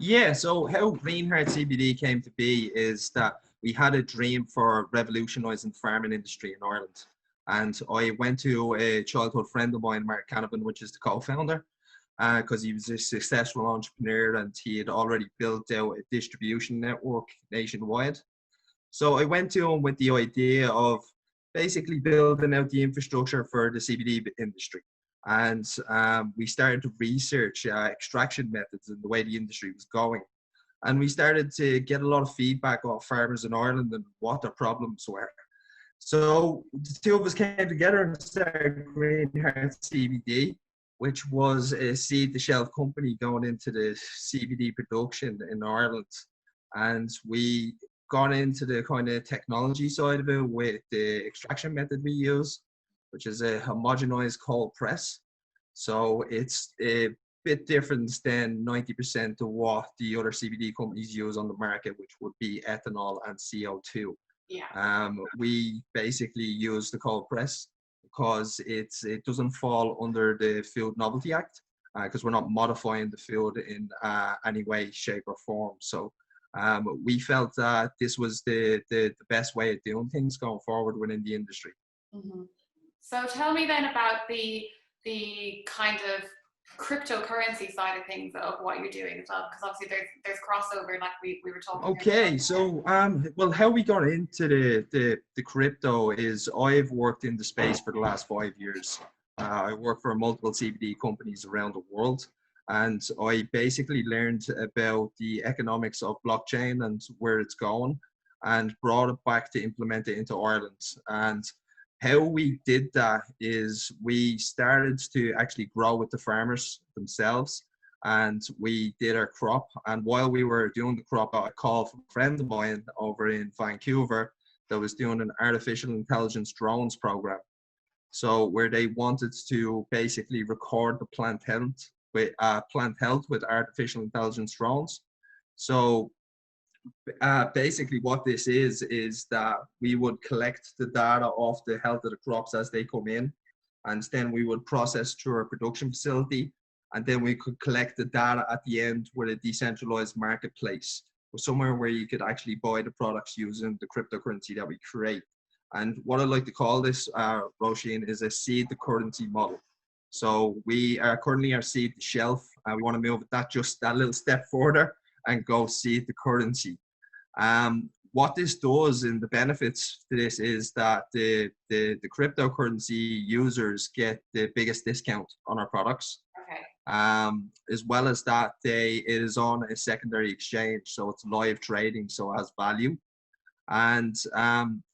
Yeah, so how Greenheart CBD came to be is that we had a dream for revolutionising the farming industry in Ireland. And I went to a childhood friend of mine, Mark Canavan, which is the co-founder, because he was a successful entrepreneur and he had already built out a distribution network nationwide. So I went to him with the idea of basically building out the infrastructure for the CBD industry. And we started to research extraction methods and the way the industry was going. And we started to get a lot of feedback off farmers in Ireland and what their problems were. So the two of us came together and started Green Heart CBD, which was a seed to shelf company going into the CBD production in Ireland. And we got into the kind of technology side of it with the extraction method we use, which is a homogenized cold press. So it's a bit different than 90% of what the other CBD companies use on the market, which would be ethanol and CO2. Yeah. We basically use the cold press because it doesn't fall under the Food Novelty Act because we're not modifying the food in any way, shape, or form. So we felt that this was the best way of doing things going forward within the industry. Mm-hmm. So tell me then about the kind of cryptocurrency side of things of what you're doing as well, because obviously there's crossover like we were talking Okay, so well, how we got into the crypto is I've worked in the space for the last 5 years. I work for multiple CBD companies around the world, and I basically learned about the economics of blockchain and where it's going, and brought it back to implement it into Ireland. And how we did that is we started to actually grow with the farmers themselves, and we did our crop. And while we were doing the crop, I got a call from a friend of mine over in Vancouver that was doing an artificial intelligence drones program. So where they wanted to basically record the plant health with artificial intelligence drones. So basically what this is that we would collect the data of the health of the crops as they come in, and then we would process through our production facility, and then we could collect the data at the end with a decentralized marketplace or somewhere where you could actually buy the products using the cryptocurrency that we create. And what I like to call this, Roisin, is a seed to currency model. So we are currently our seed to shelf, and we want to move that just that little step further and go seed to currency. What this does and the benefits to this is that the cryptocurrency users get the biggest discount on our products. Okay. As well as that, it is on a secondary exchange, so it's live trading, so it has value. And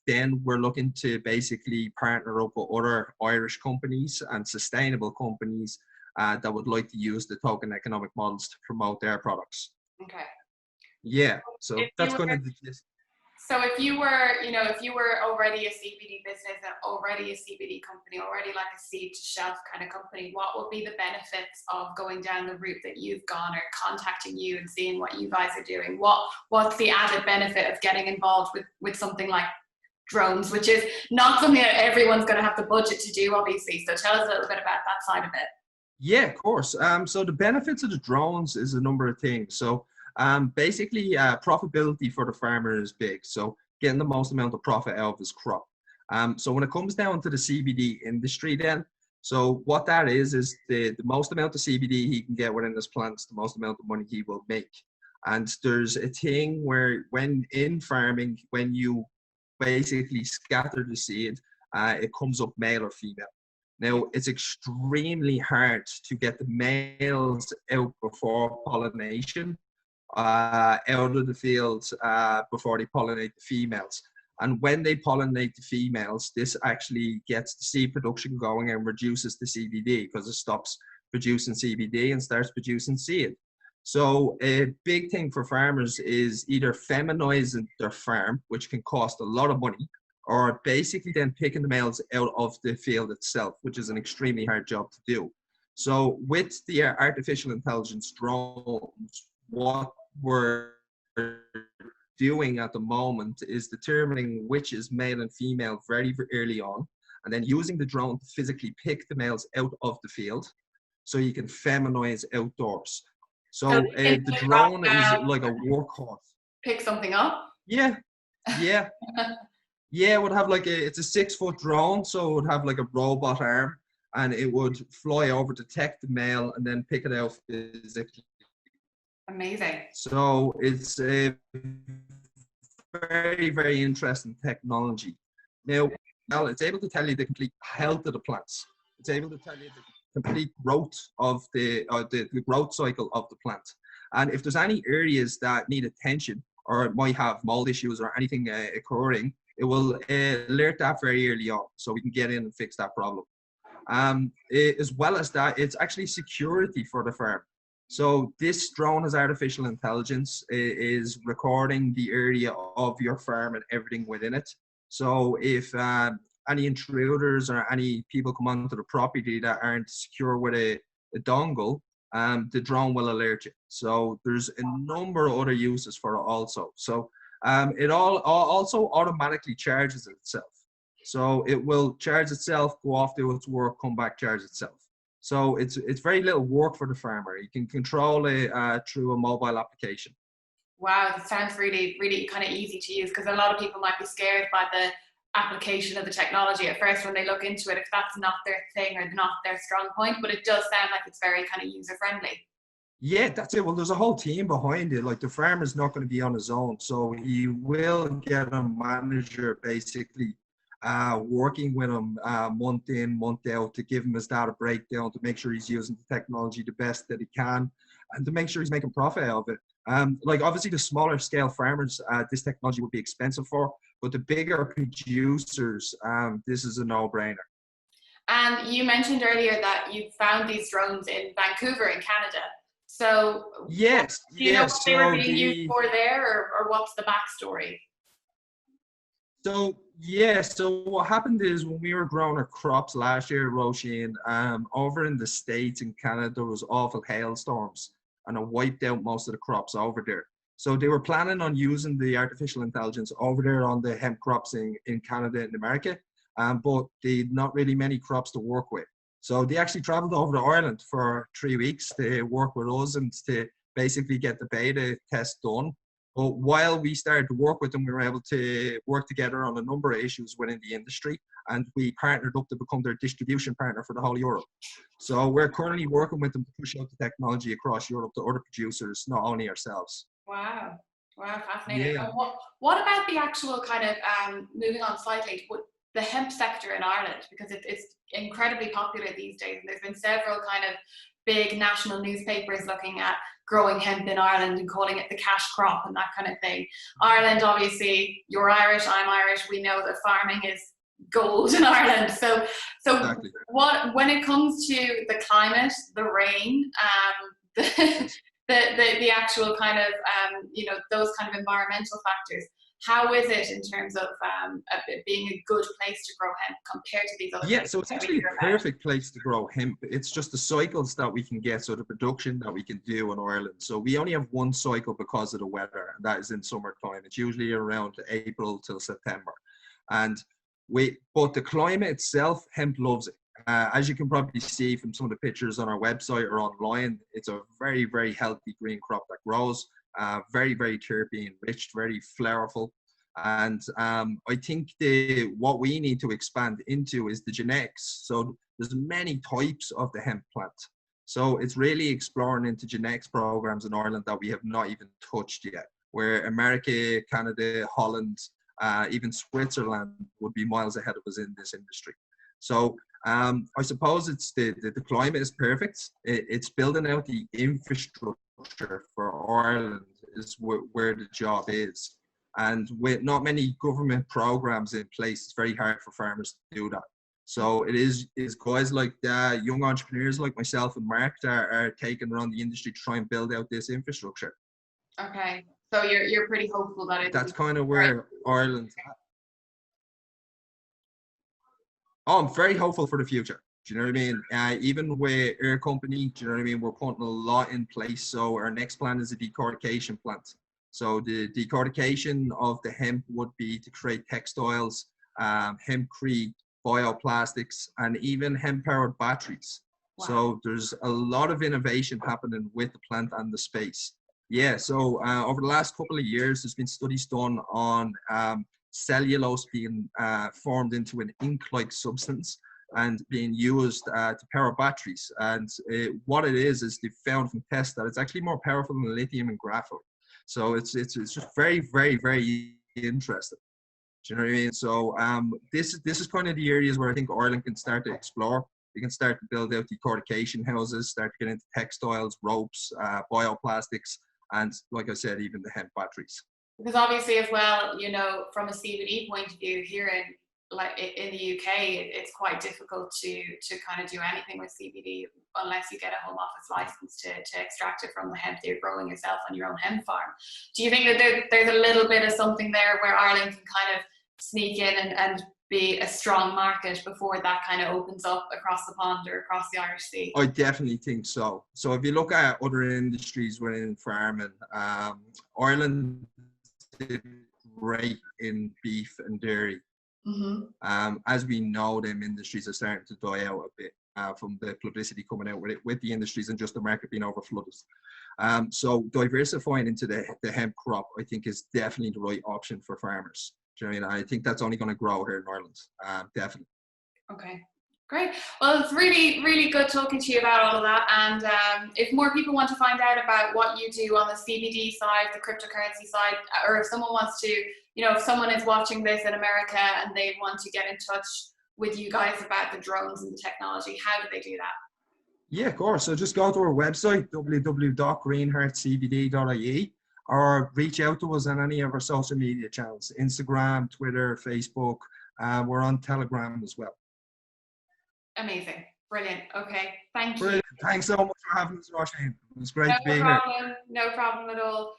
then we're looking to basically partner up with other Irish companies and sustainable companies that would like to use the token economic models to promote their products. Okay. Yeah, so that's kind of the gist. So if you were already a CBD business and already a CBD company, already like a seed to shelf kind of company, what would be the benefits of going down the route that you've gone, or contacting you and seeing what you guys are doing? What's the added benefit of getting involved with something like drones, which is not something that everyone's going to have the budget to do, obviously? So tell us a little bit about that side of it. Yeah, of course. So the benefits of the drones is a number of things. So basically, profitability for the farmer is big. So getting the most amount of profit out of his crop. So when it comes down to the CBD industry then, so what that is the most amount of CBD he can get within his plants, the most amount of money he will make. And there's a thing where when in farming, when you basically scatter the seed, it comes up male or female. Now, it's extremely hard to get the males out before pollination, out of the fields before they pollinate the females. And when they pollinate the females, this actually gets the seed production going and reduces the CBD because it stops producing CBD and starts producing seed. So a big thing for farmers is either feminizing their farm, which can cost a lot of money, or basically then picking the males out of the field itself, which is an extremely hard job to do. So with the artificial intelligence drones, what we're doing at the moment is determining which is male and female very, very early on, and then using the drone to physically pick the males out of the field so you can feminize outdoors. So So they can the just drop drone is down, like a workhorse. pick something up. Yeah, yeah, yeah. It would have like it's a 6 foot drone, so it would have like a robot arm, and it would fly over, detect the mail, and then pick it out physically. Amazing. So it's a very, very interesting technology. Now, well, it's able to tell you the complete health of the plants. It's able to tell you the complete growth of the growth cycle of the plant. And if there's any areas that need attention or it might have mold issues or anything occurring, it will alert that very early on so we can get in and fix that problem. As well as that, it's actually security for the farm. So this drone has artificial intelligence, is recording the area of your farm and everything within it. So if any intruders or any people come onto the property that aren't secure with a dongle, the drone will alert you. So there's a number of other uses for it also. So it also automatically charges itself. So it will charge itself, go off, do its work, come back, charge itself. So it's very little work for the farmer. You can control it through a mobile application. Wow, that sounds really, really kind of easy to use, because a lot of people might be scared by the application of the technology at first when they look into it, if that's not their thing or not their strong point, but it does sound like it's very kind of user friendly. Yeah, that's it. Well, there's a whole team behind it. Like the farmer's not going to be on his own. So he will get a manager basically working with him month in, month out to give him his data breakdown, to make sure he's using the technology the best that he can and to make sure he's making profit out of it. Like obviously the smaller scale farmers, this technology would be expensive for, but the bigger producers, this is a no-brainer. And you mentioned earlier that you found these drones in Vancouver in Canada. So Yes, do you know what yes. they were So being used for there, or what's the backstory? So yeah, so what happened is when we were growing our crops last year, Roisin, over in the States and Canada, there was awful hailstorms and it wiped out most of the crops over there. So they were planning on using the artificial intelligence over there on the hemp crops in Canada and America, but they not really many crops to work with. So they actually traveled over to Ireland for 3 weeks to work with us and to basically get the beta test done. But while we started to work with them, we were able to work together on a number of issues within the industry, and we partnered up to become their distribution partner for the whole of Europe. So we're currently working with them to push out the technology across Europe to other producers, not only ourselves. Wow. Wow, fascinating. Yeah. And what about the actual kind of, moving on slightly, the hemp sector in Ireland? Because it's incredibly popular these days. And there's been several kind of big national newspapers looking at growing hemp in Ireland and calling it the cash crop and that kind of thing. Ireland, obviously, you're Irish, I'm Irish. We know that farming is gold in Ireland. So Exactly. when it comes to the climate, the rain, the actual kind of those kind of environmental factors, how is it in terms of it being a good place to grow hemp compared to these other places? So it's actually a perfect place to grow hemp. It's just the cycles that we can get, so the production that we can do in Ireland. So we only have one cycle because of the weather, and that is in summertime. It's usually around April till September. But the climate itself, hemp loves it. As you can probably see from some of the pictures on our website or online, it's a very, very healthy green crop that grows, very, very terpene rich, very flowerful. And I think what we need to expand into is the genetics. So there's many types of the hemp plant. So it's really exploring into genetics programs in Ireland that we have not even touched yet, where America, Canada, Holland, even Switzerland would be miles ahead of us in this industry. So I suppose it's the climate is perfect. It's building out the infrastructure for Ireland is where the job is. And with not many government programs in place, it's very hard for farmers to do that. So it is guys like young entrepreneurs like myself and Mark that are taking around the industry to try and build out this infrastructure. Okay, so you're pretty hopeful that that's kind of where Ireland's at. Oh, I'm very hopeful for the future. Do you know what I mean? Even with our company, do you know what I mean? We're putting a lot in place. So our next plan is a decortication plant. So the decortication of the hemp would be to create textiles, hempcrete, bioplastics, and even hemp-powered batteries. Wow. So there's a lot of innovation happening with the plant and the space. Yeah, so over the last couple of years, there's been studies done on cellulose being formed into an ink-like substance and being used to power batteries. And what it is they found from tests that it's actually more powerful than lithium and graphite. So it's just very, very, very interesting. Do you know what I mean? So this is kind of the areas where I think Ireland can start to explore. We can start to build out decortication houses, start to get into textiles, ropes, bioplastics, and like I said, even the hemp batteries. Because obviously as well, you know, from a CBD point of view, here in the UK, it's quite difficult to kind of do anything with CBD unless you get a home office license to extract it from the hemp that you're growing yourself on your own hemp farm. Do you think that there's a little bit of something there where Ireland can kind of sneak in and be a strong market before that kind of opens up across the pond or across the Irish Sea? I definitely think so. So if you look at other industries within farming, Ireland did great in beef and dairy. Mm-hmm. As we know, them industries are starting to die out a bit from the publicity coming out with the industries and just the market being overflooded. So diversifying into the hemp crop, I think, is definitely the right option for farmers. Do you know what I mean? I think that's only going to grow here in Ireland, definitely. Okay, great. Well, it's really, really good talking to you about all of that. And if more people want to find out about what you do on the CBD side, the cryptocurrency side, or if someone wants to, you know, if someone is watching this in America and they want to get in touch with you guys about the drones and the technology, how do they do that? Yeah, of course. So just go to our website, www.greenheartcbd.ie, or reach out to us on any of our social media channels, Instagram, Twitter, Facebook. We're on Telegram as well. Amazing. Brilliant. Okay. Thank Brilliant. you. Thanks so much for having us, Roisin. It was great to be here. No problem at all.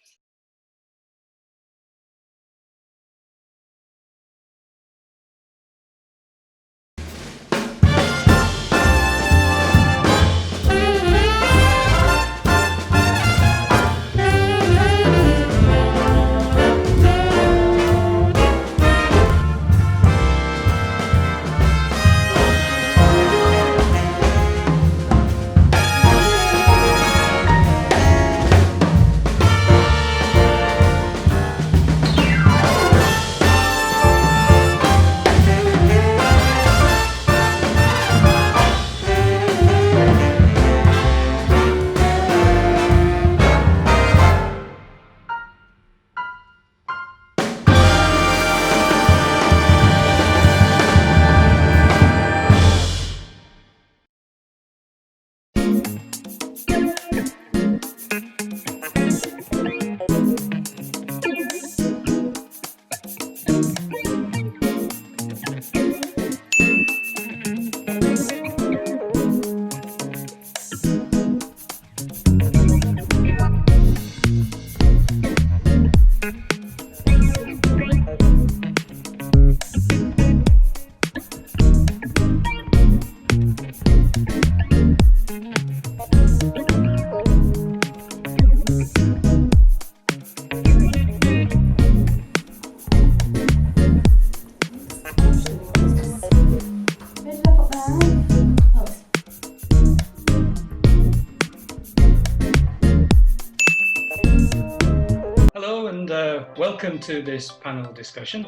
Welcome to this panel discussion,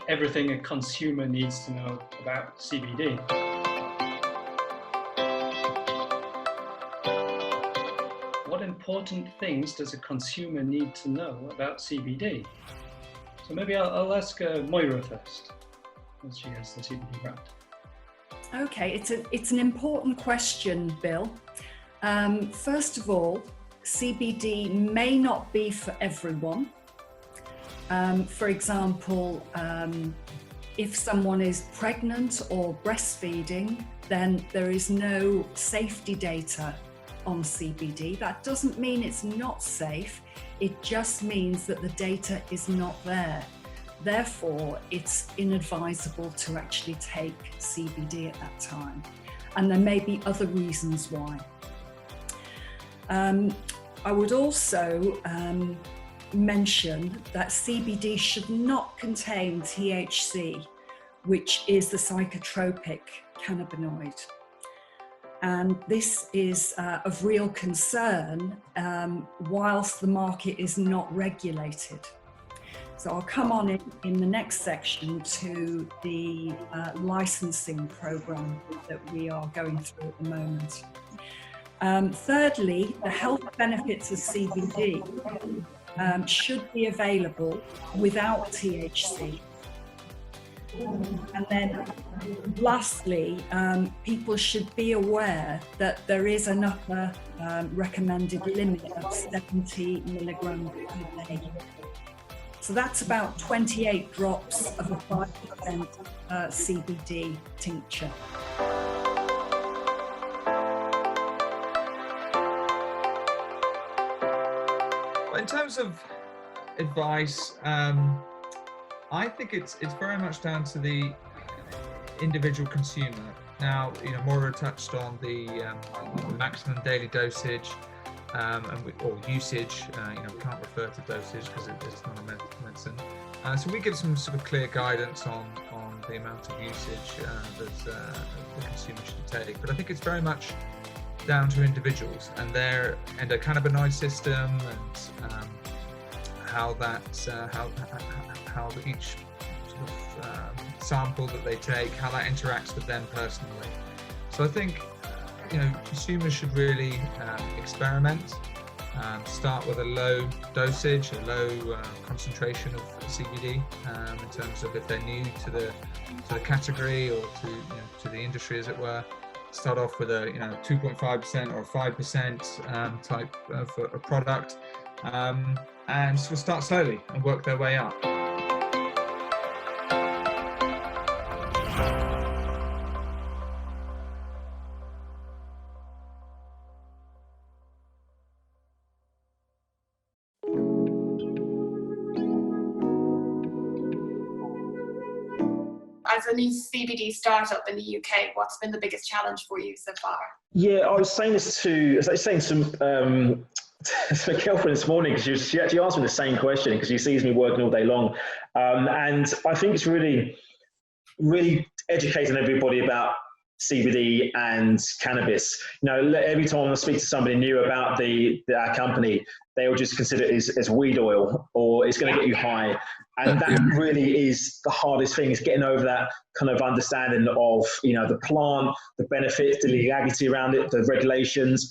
everything a consumer needs to know about CBD. What important things does a consumer need to know about CBD? So maybe I'll ask Moira first, as she has the CBD brand. Okay, it's an important question, Bill. First of all, CBD may not be for everyone. For example, if someone is pregnant or breastfeeding, then there is no safety data on CBD. That doesn't mean it's not safe. It just means that the data is not there. Therefore, it's inadvisable to actually take CBD at that time. And there may be other reasons why. I would also mention that CBD should not contain THC, which is the psychotropic cannabinoid. And this is of real concern whilst the market is not regulated. So I'll come on in the next section to the licensing program that we are going through at the moment. Thirdly, the health benefits of CBD should be available without THC. And then lastly, people should be aware that there is an upper recommended limit of 70 milligrams per day. So that's about 28 drops of a 5% CBD tincture. In terms of advice, I think it's very much down to the individual consumer. Now, Moira touched on the maximum daily dosage or usage. We can't refer to dosage because it's not a medicine. So we give some sort of clear guidance on the amount of usage that the consumer should take. But I think it's very much down to individuals and their endocannabinoid system and how each sort of sample that they take, how that interacts with them personally. So I think consumers should really experiment. Start with a low dosage, a low concentration of CBD in terms of if they're new to the category or to the industry, as it were. Start off with a 2.5% or 5% type of a product, and sort of start slowly and work their way up. As a new CBD startup in the UK, what's been the biggest challenge for you so far? Yeah, I was saying this to my girlfriend this morning, because she actually asked me the same question because she sees me working all day long. And I think it's really, really educating everybody about CBD and cannabis. Every time I speak to somebody new about our company, they'll just consider it as weed oil, or it's going to get you high. And that really is the hardest thing, is getting over that kind of understanding of, the plant, the benefits, the legality around it, the regulations.